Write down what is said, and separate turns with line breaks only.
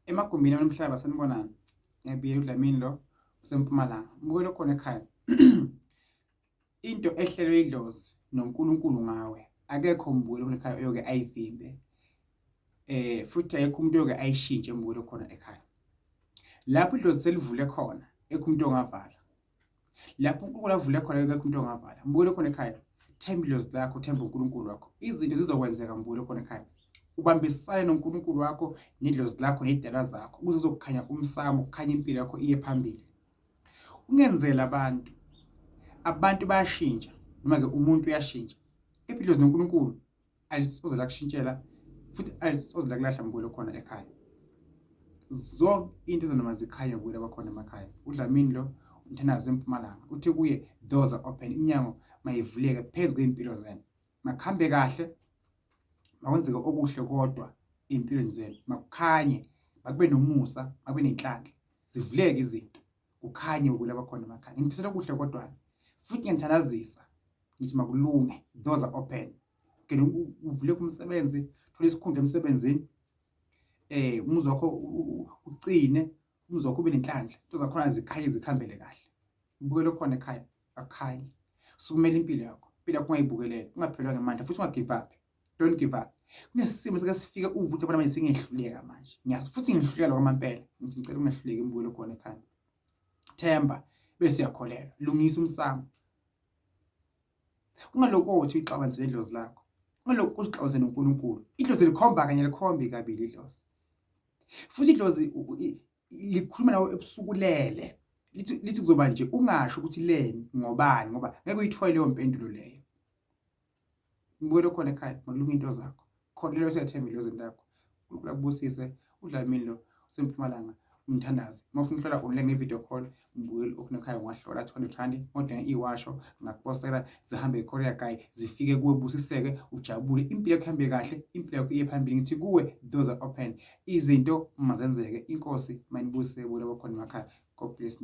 Emagumbini omhlaba sanibonani. Ngiyabiyela uDlamini lo useMpumalanga. Mbukelo khona ekhaya. Into ehlelwe idlozi noNkulunkulu ngawe. Akekho mbukelo khona ekhaya oyoke ayivimbe. Futhi ayekho umuntu oyoke ayishintshe mbukelo khona ekhaya. Lapho idlozi selivule khona, ekho umuntu ongavala. Lapho uNkulunkulu avule khona ekho umuntu ongavala. Mbukelo khona ekhaya. Themba idlozi lakho, themba uNkulunkulu wakho. Izinto zizokwenzeka mbukelo khona ekhaya. Ubambisane noNkulunkulu wakho nedlozi lakho nezidalwa zakho ukuze kuzokukhanya umsamo, kukhanya impilo yakho iye phambili. Ungenzela abantu bayashintsha noma ke umuntu uyashintsha. Kepha idlozi noNkulunkulu alisoze lakushintshela futhi alisoze lakulahla mbukelo khona ekhaya. Zonke into zonoma zikhaya mbukelo bakhona emakhaya. uDlamini lo umthandazo eMpumalanga uthi kuye doors are open, iminyango mayivuleke phezu kweimpilo zenu. Makhambe kahle. Makwenzeke okuhle kodwa empilweni zenu. Makukhanye, makube nomusa, makube nenhlanhla. Zivuleke izinto. Kukhanye ukula bakhona emakhaya. Ngifisela okuhle kodwa futhi ngiyanthandazisa. Ngithi makulunge, doors are open. Ke uvuleke umsebenzi, thola isikhundla emsebenzini. Umuzi wakho ucine, umuzi wakho ube nenhlanhla. Into zakhona zikhanye zikhambele kahle. Mbukelo khona ekhaya akukhanye. Sukumela impilo yakho. Impilo yakho ungayibukelele, ungaphelwa ngamandla futhi ungagive up. Don't give up. Kunesimo sike sifike uvuthi abantu manje singehluleka manje. Futhi ngihluleka kwamampela. Ngithi ngicela ungehluleki mbukelo khona ekhaya. Themba bese uyakholelwa. Lungisa umsamo. Ungalokothi ixabanise nedlozi lakho. Ungalokho usixabise noNkulunkulu. Idlozi likhomba kanye likhombi kabili idlozi. Futhi idlozi likhuluma nawe ebusukulele. Lithi kuzoba nje ungasho ukuthi leni ngobani ngoba ngeke uyithole leyo mpendulo leyo. Mbukelo khona ekhaya makulunga into zakho. Kholelwa uyathemba idlozi lakho. uNkulunkulu akubusise. uDlamini lo useMpumalanga umthandazi. Mawufuna ukuhlola online ngevideo call, mbukelo okhona ekhaya ungahlola R200. Modinga iwasho ngakuposela zihambe eCourier Guy zifike kuwe busiseke ujabule. Impilo yakho ihambe kahle, impilo yakho iye phambili. Ngithi kuwe doors are open. Izinto mazenzeke. Inkosi mayinibusise kulo bakhona emakhaya. God bless you.